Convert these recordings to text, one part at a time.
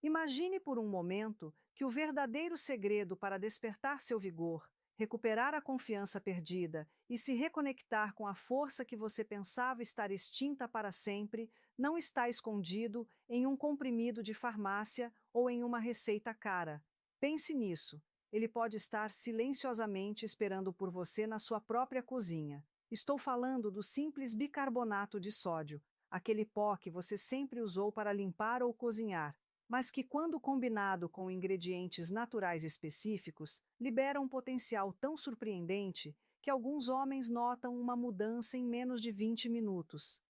Imagine por um momento que o verdadeiro segredo para despertar seu vigor, recuperar a confiança perdida e se reconectar com a força que você pensava estar extinta para sempre não está escondido em um comprimido de farmácia ou em uma receita cara. Pense nisso. Ele pode estar silenciosamente esperando por você na sua própria cozinha. Estou falando do simples bicarbonato de sódio, aquele pó que você sempre usou para limpar ou cozinhar, mas que, quando combinado com ingredientes naturais específicos, libera um potencial tão surpreendente que alguns homens notam uma mudança em menos de 20 minutos.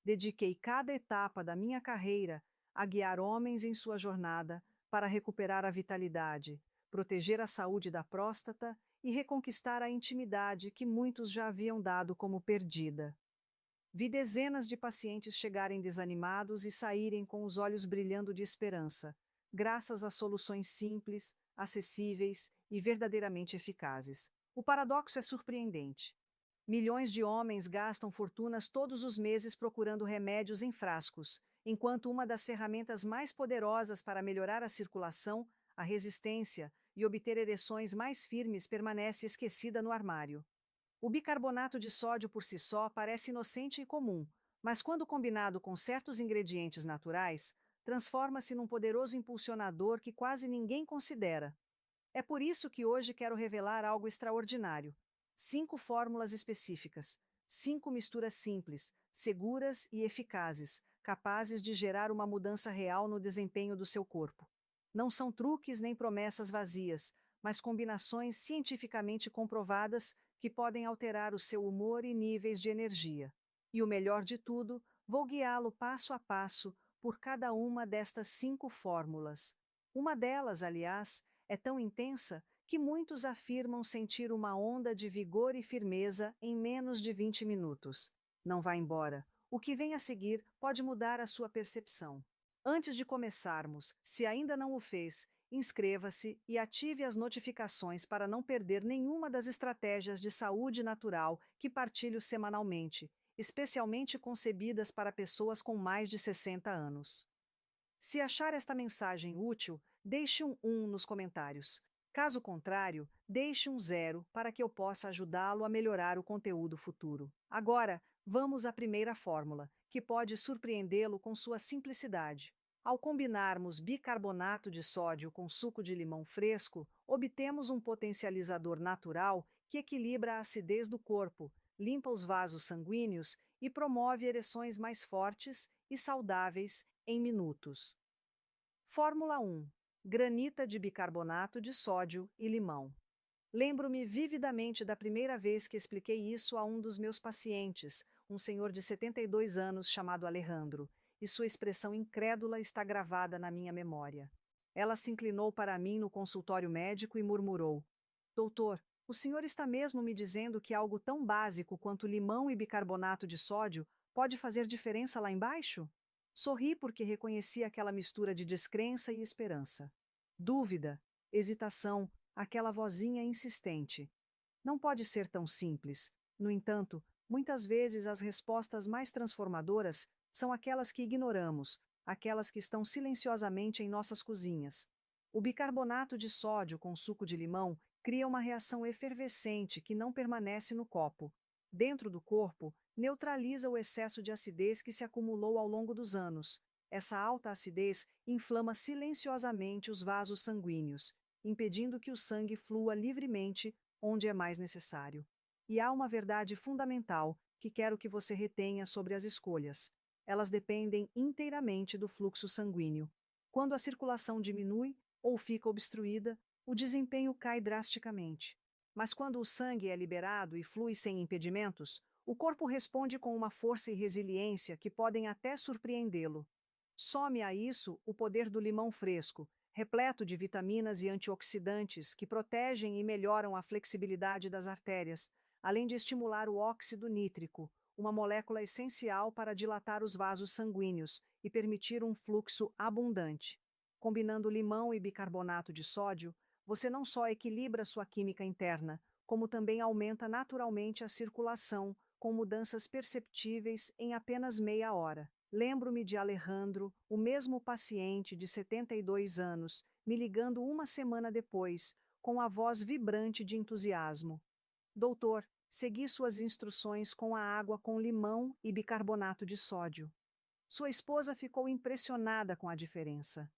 Dediquei cada etapa da minha carreira a guiar homens em sua jornada para recuperar a vitalidade, proteger a saúde da próstata e reconquistar a intimidade que muitos já haviam dado como perdida. Vi dezenas de pacientes chegarem desanimados e saírem com os olhos brilhando de esperança, graças a soluções simples, acessíveis e verdadeiramente eficazes. O paradoxo é surpreendente. Milhões de homens gastam fortunas todos os meses procurando remédios em frascos, enquanto uma das ferramentas mais poderosas para melhorar a circulação, a resistência e obter ereções mais firmes permanece esquecida no armário. O bicarbonato de sódio por si só parece inocente e comum, mas quando combinado com certos ingredientes naturais, transforma-se num poderoso impulsionador que quase ninguém considera. É por isso que hoje quero revelar algo extraordinário. 5 fórmulas específicas, 5 misturas simples, seguras e eficazes, capazes de gerar uma mudança real no desempenho do seu corpo. Não são truques nem promessas vazias, mas combinações cientificamente comprovadas que podem alterar o seu humor e níveis de energia. E o melhor de tudo, vou guiá-lo passo a passo por cada uma destas 5 fórmulas. Uma delas, aliás, é tão intensa que muitos afirmam sentir uma onda de vigor e firmeza em menos de 20 minutos. Não vá embora. O que vem a seguir pode mudar a sua percepção. Antes de começarmos, se ainda não o fez, inscreva-se e ative as notificações para não perder nenhuma das estratégias de saúde natural que partilho semanalmente, especialmente concebidas para pessoas com mais de 60 anos. Se achar esta mensagem útil, deixe um 1 nos comentários. Caso contrário, deixe um 0 para que eu possa ajudá-lo a melhorar o conteúdo futuro. Agora, vamos à primeira fórmula, que pode surpreendê-lo com sua simplicidade. Ao combinarmos bicarbonato de sódio com suco de limão fresco, obtemos um potencializador natural que equilibra a acidez do corpo, limpa os vasos sanguíneos e promove ereções mais fortes e saudáveis em minutos. Fórmula 1. Granita de bicarbonato de sódio e limão. Lembro-me vividamente da primeira vez que expliquei isso a um dos meus pacientes, um senhor de 72 anos chamado Alejandro, e sua expressão incrédula está gravada na minha memória. Ela se inclinou para mim no consultório médico e murmurou: Doutor, o senhor está mesmo me dizendo que algo tão básico quanto limão e bicarbonato de sódio pode fazer diferença lá embaixo? Sorri porque reconheci aquela mistura de descrença e esperança. Dúvida, hesitação, aquela vozinha insistente. Não pode ser tão simples. No entanto, muitas vezes as respostas mais transformadoras são aquelas que ignoramos, aquelas que estão silenciosamente em nossas cozinhas. O bicarbonato de sódio com suco de limão cria uma reação efervescente que não permanece no copo. Dentro do corpo, neutraliza o excesso de acidez que se acumulou ao longo dos anos. Essa alta acidez inflama silenciosamente os vasos sanguíneos, impedindo que o sangue flua livremente onde é mais necessário. E há uma verdade fundamental que quero que você retenha sobre as escolhas. Elas dependem inteiramente do fluxo sanguíneo. Quando a circulação diminui ou fica obstruída, o desempenho cai drasticamente. Mas quando o sangue é liberado e flui sem impedimentos, o corpo responde com uma força e resiliência que podem até surpreendê-lo. Some a isso o poder do limão fresco, repleto de vitaminas e antioxidantes que protegem e melhoram a flexibilidade das artérias, além de estimular o óxido nítrico, uma molécula essencial para dilatar os vasos sanguíneos e permitir um fluxo abundante. Combinando limão e bicarbonato de sódio, você não só equilibra sua química interna, como também aumenta naturalmente a circulação, com mudanças perceptíveis em apenas meia hora. Lembro-me de Alejandro, o mesmo paciente de 72 anos, me ligando uma semana depois, com a voz vibrante de entusiasmo. Doutor, segui suas instruções com a água com limão e bicarbonato de sódio. Sua esposa ficou impressionada com a diferença.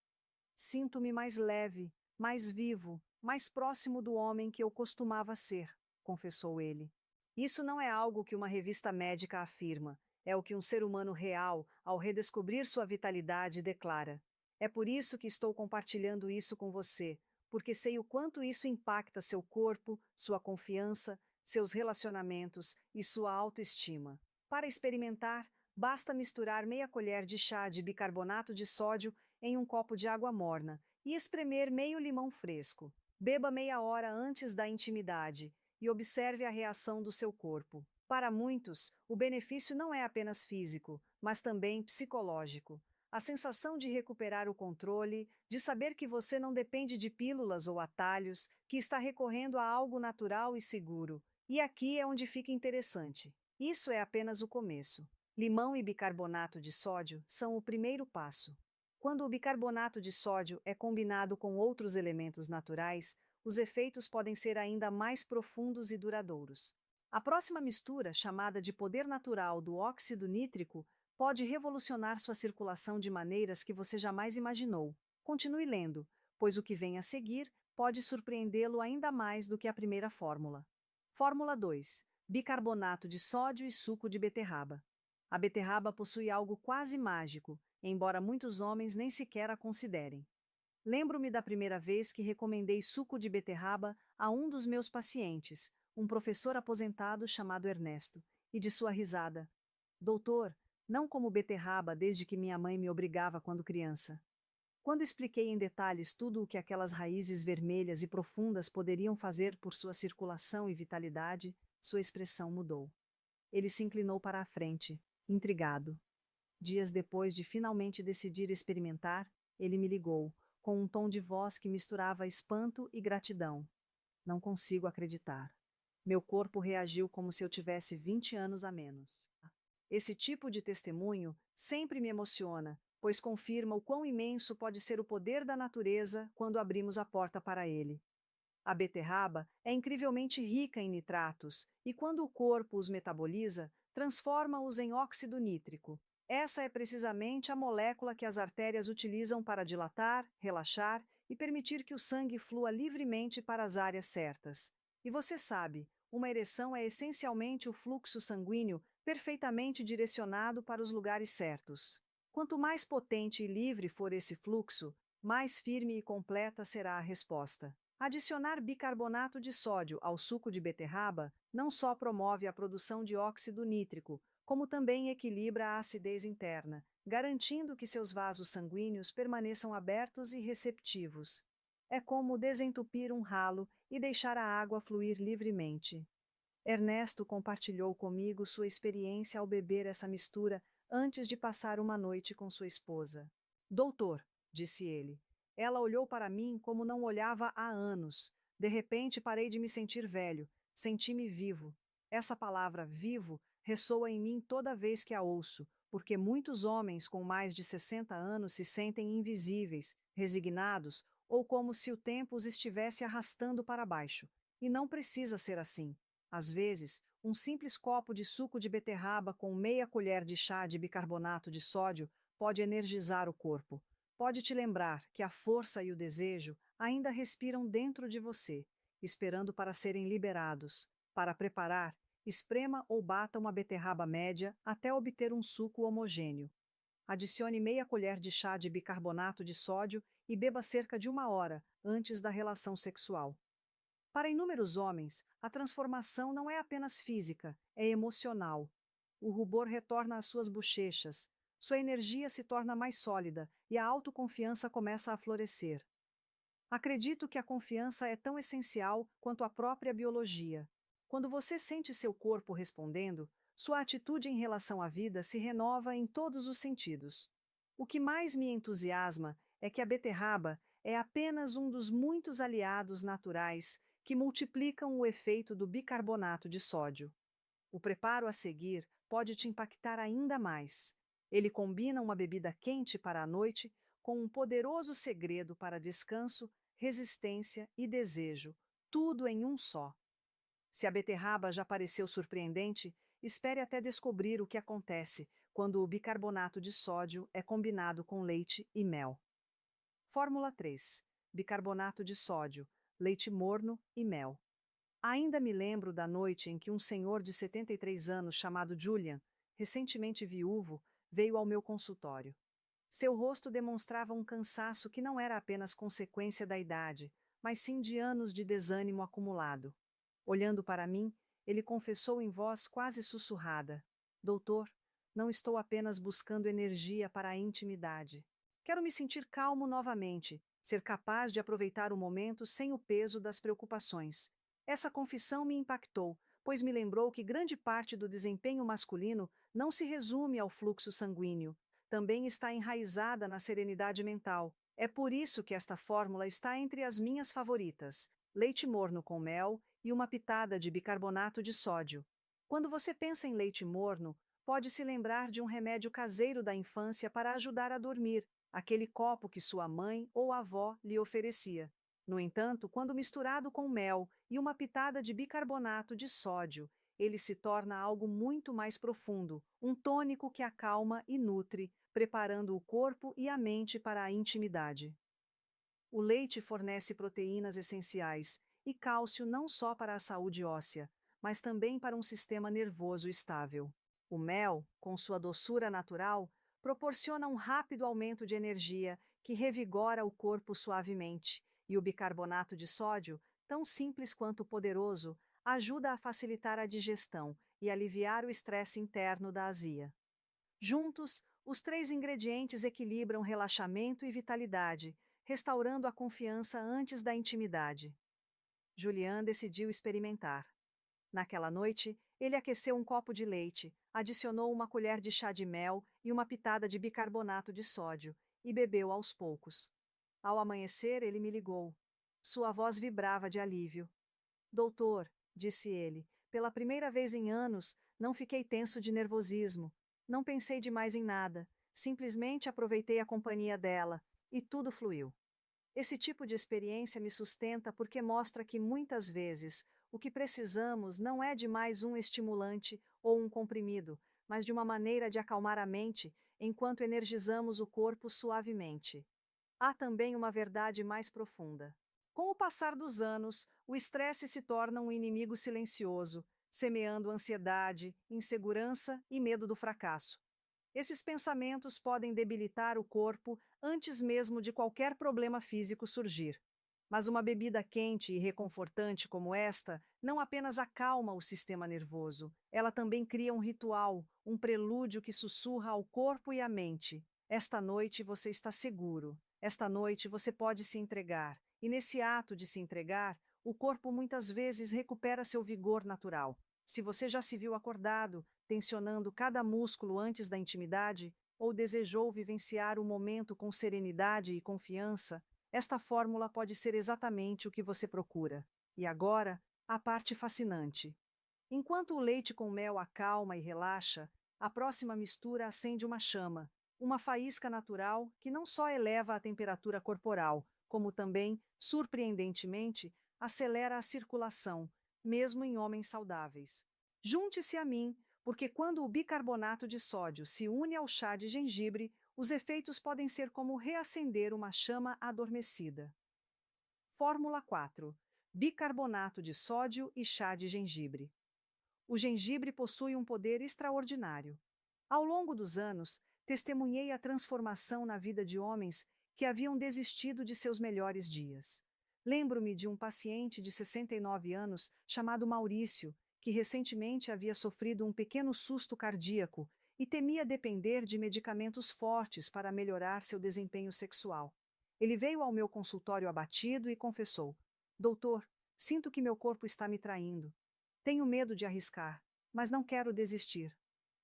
Sinto-me mais leve, mais vivo, mais próximo do homem que eu costumava ser, confessou ele. Isso não é algo que uma revista médica afirma, é o que um ser humano real, ao redescobrir sua vitalidade, declara. É por isso que estou compartilhando isso com você, porque sei o quanto isso impacta seu corpo, sua confiança, seus relacionamentos e sua autoestima. Para experimentar, basta misturar meia colher de chá de bicarbonato de sódio em um copo de água morna e espremer meio limão fresco. Beba meia hora antes da intimidade e observe a reação do seu corpo. Para muitos, o benefício não é apenas físico, mas também psicológico. A sensação de recuperar o controle, de saber que você não depende de pílulas ou atalhos, que está recorrendo a algo natural e seguro. E aqui é onde fica interessante. Isso é apenas o começo. Limão e bicarbonato de sódio são o primeiro passo. Quando o bicarbonato de sódio é combinado com outros elementos naturais, os efeitos podem ser ainda mais profundos e duradouros. A próxima mistura, chamada de poder natural do óxido nítrico, pode revolucionar sua circulação de maneiras que você jamais imaginou. Continue lendo, pois o que vem a seguir pode surpreendê-lo ainda mais do que a primeira fórmula. Fórmula 2: bicarbonato de sódio e suco de beterraba. A beterraba possui algo quase mágico, embora muitos homens nem sequer a considerem. Lembro-me da primeira vez que recomendei suco de beterraba a um dos meus pacientes, um professor aposentado chamado Ernesto, e de sua risada. Doutor, não como beterraba desde que minha mãe me obrigava quando criança. Quando expliquei em detalhes tudo o que aquelas raízes vermelhas e profundas poderiam fazer por sua circulação e vitalidade, sua expressão mudou. Ele se inclinou para a frente, intrigado. Dias depois de finalmente decidir experimentar, ele me ligou, com um tom de voz que misturava espanto e gratidão. Não consigo acreditar. Meu corpo reagiu como se eu tivesse 20 anos a menos. Esse tipo de testemunho sempre me emociona, pois confirma o quão imenso pode ser o poder da natureza quando abrimos a porta para ele. A beterraba é incrivelmente rica em nitratos e, quando o corpo os metaboliza, transforma-os em óxido nítrico. Essa é precisamente a molécula que as artérias utilizam para dilatar, relaxar e permitir que o sangue flua livremente para as áreas certas. E você sabe, uma ereção é essencialmente o fluxo sanguíneo perfeitamente direcionado para os lugares certos. Quanto mais potente e livre for esse fluxo, mais firme e completa será a resposta. Adicionar bicarbonato de sódio ao suco de beterraba não só promove a produção de óxido nítrico, como também equilibra a acidez interna, garantindo que seus vasos sanguíneos permaneçam abertos e receptivos. É como desentupir um ralo e deixar a água fluir livremente. Ernesto compartilhou comigo sua experiência ao beber essa mistura antes de passar uma noite com sua esposa. Doutor, disse ele. Ela olhou para mim como não olhava há anos. De repente parei de me sentir velho, senti-me vivo. Essa palavra vivo ressoa em mim toda vez que a ouço, porque muitos homens com mais de 60 anos se sentem invisíveis, resignados ou como se o tempo os estivesse arrastando para baixo. E não precisa ser assim. Às vezes, um simples copo de suco de beterraba com meia colher de chá de bicarbonato de sódio pode energizar o corpo. Pode te lembrar que a força e o desejo ainda respiram dentro de você, esperando para serem liberados. Para preparar, esprema ou bata uma beterraba média até obter um suco homogêneo. Adicione meia colher de chá de bicarbonato de sódio e beba cerca de 1 hora antes da relação sexual. Para inúmeros homens, a transformação não é apenas física, é emocional. O rubor retorna às suas bochechas, sua energia se torna mais sólida e a autoconfiança começa a florescer. Acredito que a confiança é tão essencial quanto a própria biologia. Quando você sente seu corpo respondendo, sua atitude em relação à vida se renova em todos os sentidos. O que mais me entusiasma é que a beterraba é apenas um dos muitos aliados naturais que multiplicam o efeito do bicarbonato de sódio. O preparo a seguir pode te impactar ainda mais. Ele combina uma bebida quente para a noite com um poderoso segredo para descanso, resistência e desejo, tudo em um só. Se a beterraba já pareceu surpreendente, espere até descobrir o que acontece quando o bicarbonato de sódio é combinado com leite e mel. Fórmula 3. Bicarbonato de sódio, leite morno e mel. Ainda me lembro da noite em que um senhor de 73 anos chamado Julian, recentemente viúvo, veio ao meu consultório. Seu rosto demonstrava um cansaço que não era apenas consequência da idade, mas sim de anos de desânimo acumulado. Olhando para mim, ele confessou em voz quase sussurrada: Doutor, não estou apenas buscando energia para a intimidade. Quero me sentir calmo novamente, ser capaz de aproveitar o momento sem o peso das preocupações. Essa confissão me impactou, pois me lembrou que grande parte do desempenho masculino não se resume ao fluxo sanguíneo, também está enraizada na serenidade mental. É por isso que esta fórmula está entre as minhas favoritas: leite morno com mel e uma pitada de bicarbonato de sódio. Quando você pensa em leite morno, pode se lembrar de um remédio caseiro da infância para ajudar a dormir, aquele copo que sua mãe ou avó lhe oferecia. No entanto, quando misturado com mel e uma pitada de bicarbonato de sódio, ele se torna algo muito mais profundo, um tônico que acalma e nutre, preparando o corpo e a mente para a intimidade. O leite fornece proteínas essenciais e cálcio não só para a saúde óssea, mas também para um sistema nervoso estável. O mel, com sua doçura natural, proporciona um rápido aumento de energia que revigora o corpo suavemente, e o bicarbonato de sódio, tão simples quanto poderoso, ajuda a facilitar a digestão e aliviar o estresse interno da azia. Juntos, os três ingredientes equilibram relaxamento e vitalidade, restaurando a confiança antes da intimidade. Julian decidiu experimentar. Naquela noite, ele aqueceu um copo de leite, adicionou uma colher de chá de mel e uma pitada de bicarbonato de sódio, e bebeu aos poucos. Ao amanhecer, ele me ligou. Sua voz vibrava de alívio. Doutor, disse ele, pela primeira vez em anos, não fiquei tenso de nervosismo. Não pensei demais em nada, simplesmente aproveitei a companhia dela, e tudo fluiu. Esse tipo de experiência me sustenta porque mostra que, muitas vezes, o que precisamos não é de mais um estimulante ou um comprimido, mas de uma maneira de acalmar a mente enquanto energizamos o corpo suavemente. Há também uma verdade mais profunda. Com o passar dos anos, o estresse se torna um inimigo silencioso, semeando ansiedade, insegurança e medo do fracasso. Esses pensamentos podem debilitar o corpo antes mesmo de qualquer problema físico surgir. Mas uma bebida quente e reconfortante como esta não apenas acalma o sistema nervoso, ela também cria um ritual, um prelúdio que sussurra ao corpo e à mente. Esta noite você está seguro. Esta noite você pode se entregar. E nesse ato de se entregar, o corpo muitas vezes recupera seu vigor natural. Se você já se viu acordado, tensionando cada músculo antes da intimidade, ou desejou vivenciar o momento com serenidade e confiança, esta fórmula pode ser exatamente o que você procura. E agora, a parte fascinante. Enquanto o leite com mel acalma e relaxa, a próxima mistura acende uma chama, uma faísca natural que não só eleva a temperatura corporal, como também, surpreendentemente, acelera a circulação, mesmo em homens saudáveis. Junte-se a mim, porque quando o bicarbonato de sódio se une ao chá de gengibre, os efeitos podem ser como reacender uma chama adormecida. Fórmula 4. Bicarbonato de sódio e chá de gengibre. O gengibre possui um poder extraordinário. Ao longo dos anos, testemunhei a transformação na vida de homens que haviam desistido de seus melhores dias. Lembro-me de um paciente de 69 anos chamado Maurício, que recentemente havia sofrido um pequeno susto cardíaco e temia depender de medicamentos fortes para melhorar seu desempenho sexual. Ele veio ao meu consultório abatido e confessou: Doutor, sinto que meu corpo está me traindo. Tenho medo de arriscar, mas não quero desistir.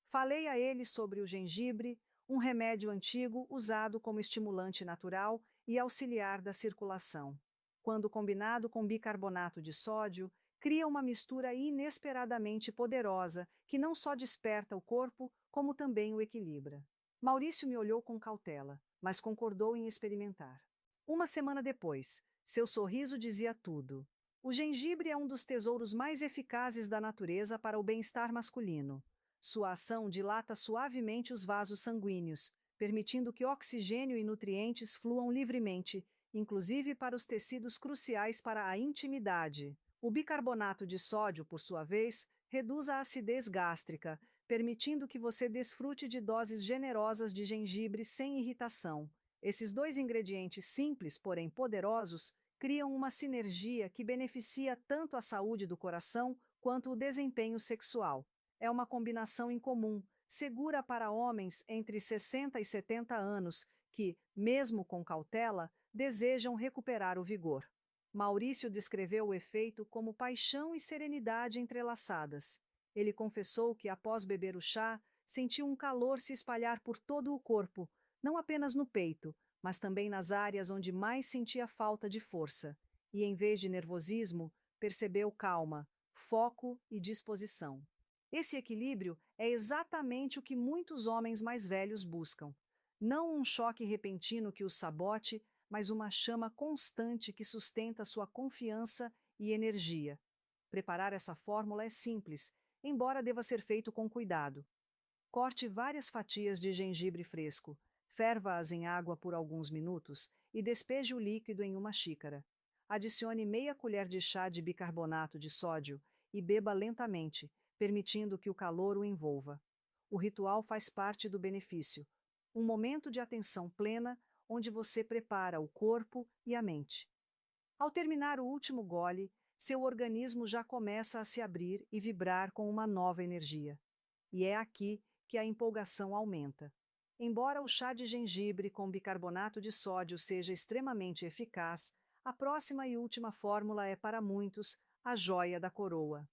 Falei a ele sobre o gengibre, um remédio antigo usado como estimulante natural e auxiliar da circulação. Quando combinado com bicarbonato de sódio, cria uma mistura inesperadamente poderosa que não só desperta o corpo, como também o equilibra. Maurício me olhou com cautela, mas concordou em experimentar. Uma semana depois, seu sorriso dizia tudo. O gengibre é um dos tesouros mais eficazes da natureza para o bem-estar masculino. Sua ação dilata suavemente os vasos sanguíneos, permitindo que oxigênio e nutrientes fluam livremente, inclusive para os tecidos cruciais para a intimidade. O bicarbonato de sódio, por sua vez, reduz a acidez gástrica, permitindo que você desfrute de doses generosas de gengibre sem irritação. Esses dois ingredientes simples, porém poderosos, criam uma sinergia que beneficia tanto a saúde do coração quanto o desempenho sexual. É uma combinação incomum, segura para homens entre 60 e 70 anos que, mesmo com cautela, desejam recuperar o vigor. Maurício descreveu o efeito como paixão e serenidade entrelaçadas. Ele confessou que, após beber o chá, sentiu um calor se espalhar por todo o corpo, não apenas no peito, mas também nas áreas onde mais sentia falta de força. E, em vez de nervosismo, percebeu calma, foco e disposição. Esse equilíbrio é exatamente o que muitos homens mais velhos buscam. Não um choque repentino que os sabote, mas uma chama constante que sustenta sua confiança e energia. Preparar essa fórmula é simples, embora deva ser feito com cuidado. Corte várias fatias de gengibre fresco, ferva-as em água por alguns minutos e despeje o líquido em uma xícara. Adicione meia colher de chá de bicarbonato de sódio e beba lentamente, permitindo que o calor o envolva. O ritual faz parte do benefício, um momento de atenção plena onde você prepara o corpo e a mente. Ao terminar o último gole, seu organismo já começa a se abrir e vibrar com uma nova energia. E é aqui que a empolgação aumenta. Embora o chá de gengibre com bicarbonato de sódio seja extremamente eficaz, a próxima e última fórmula é, para muitos, a joia da coroa.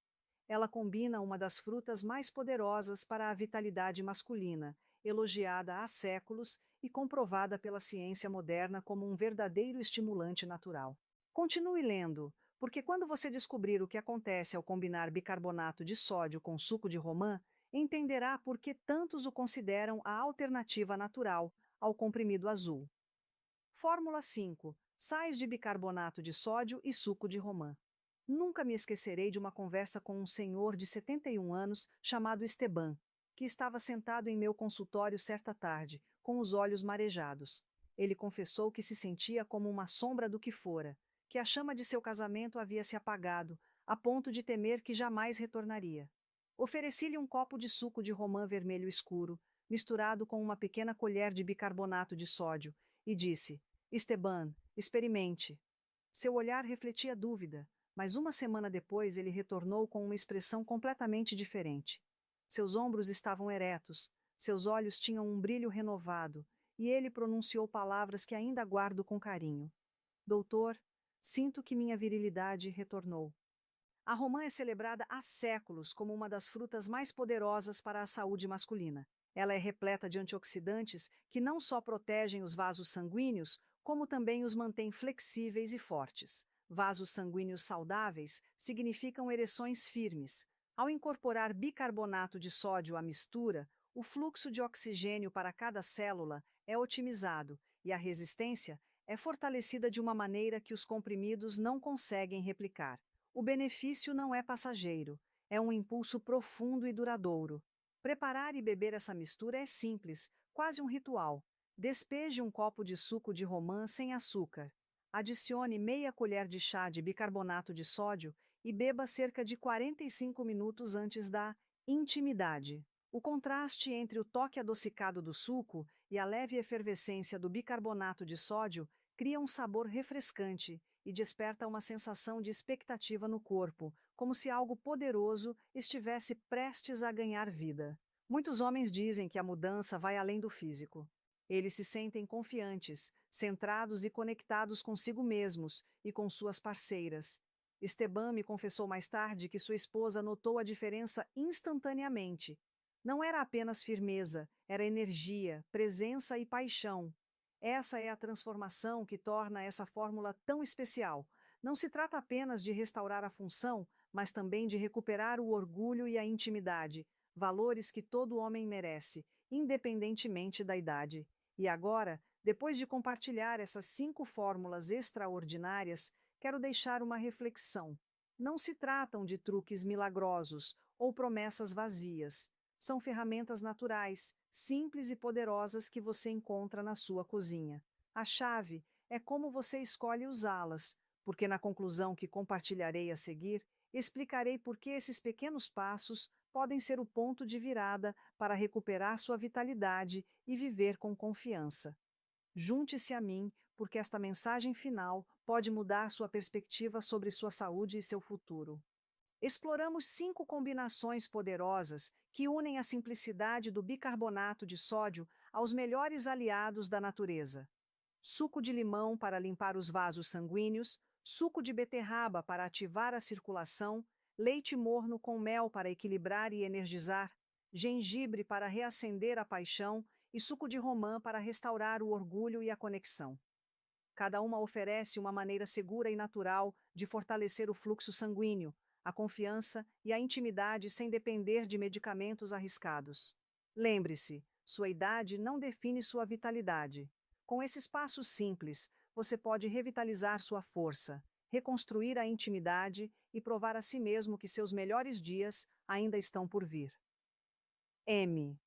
Ela combina uma das frutas mais poderosas para a vitalidade masculina, elogiada há séculos e comprovada pela ciência moderna como um verdadeiro estimulante natural. Continue lendo, porque quando você descobrir o que acontece ao combinar bicarbonato de sódio com suco de romã, entenderá por que tantos o consideram a alternativa natural ao comprimido azul. Fórmula 5. Sais de bicarbonato de sódio e suco de romã. Nunca me esquecerei de uma conversa com um senhor de 71 anos chamado Esteban, que estava sentado em meu consultório certa tarde, com os olhos marejados. Ele confessou que se sentia como uma sombra do que fora, que a chama de seu casamento havia se apagado, a ponto de temer que jamais retornaria. Ofereci-lhe um copo de suco de romã vermelho escuro, misturado com uma pequena colher de bicarbonato de sódio, e disse: Esteban, experimente. Seu olhar refletia dúvida, mas uma semana depois ele retornou com uma expressão completamente diferente. Seus ombros estavam eretos, seus olhos tinham um brilho renovado, e ele pronunciou palavras que ainda guardo com carinho. Doutor, sinto que minha virilidade retornou. A romã é celebrada há séculos como uma das frutas mais poderosas para a saúde masculina. Ela é repleta de antioxidantes que não só protegem os vasos sanguíneos, como também os mantêm flexíveis e fortes. Vasos sanguíneos saudáveis significam ereções firmes. Ao incorporar bicarbonato de sódio à mistura, o fluxo de oxigênio para cada célula é otimizado e a resistência é fortalecida de uma maneira que os comprimidos não conseguem replicar. O benefício não é passageiro, é um impulso profundo e duradouro. Preparar e beber essa mistura é simples, quase um ritual. Despeje um copo de suco de romã sem açúcar. Adicione meia colher de chá de bicarbonato de sódio e beba cerca de 45 minutos antes da intimidade. O contraste entre o toque adocicado do suco e a leve efervescência do bicarbonato de sódio cria um sabor refrescante e desperta uma sensação de expectativa no corpo, como se algo poderoso estivesse prestes a ganhar vida. Muitos homens dizem que a mudança vai além do físico. Eles se sentem confiantes, centrados e conectados consigo mesmos e com suas parceiras. Esteban me confessou mais tarde que sua esposa notou a diferença instantaneamente. Não era apenas firmeza, era energia, presença e paixão. Essa é a transformação que torna essa fórmula tão especial. Não se trata apenas de restaurar a função, mas também de recuperar o orgulho e a intimidade, valores que todo homem merece independentemente da idade. E agora, depois de compartilhar essas 5 fórmulas extraordinárias, quero deixar uma reflexão. Não se tratam de truques milagrosos ou promessas vazias. São ferramentas naturais, simples e poderosas que você encontra na sua cozinha. A chave é como você escolhe usá-las, porque na conclusão que compartilharei a seguir, explicarei por que esses pequenos passos podem ser o ponto de virada para recuperar sua vitalidade e viver com confiança. Junte-se a mim, porque esta mensagem final pode mudar sua perspectiva sobre sua saúde e seu futuro. Exploramos 5 combinações poderosas que unem a simplicidade do bicarbonato de sódio aos melhores aliados da natureza. Suco de limão para limpar os vasos sanguíneos, suco de beterraba para ativar a circulação, leite morno com mel para equilibrar e energizar, gengibre para reacender a paixão e suco de romã para restaurar o orgulho e a conexão. Cada uma oferece uma maneira segura e natural de fortalecer o fluxo sanguíneo, a confiança e a intimidade sem depender de medicamentos arriscados. Lembre-se, sua idade não define sua vitalidade. Com esses passos simples, você pode revitalizar sua força, reconstruir a intimidade e provar a si mesmo que seus melhores dias ainda estão por vir. M.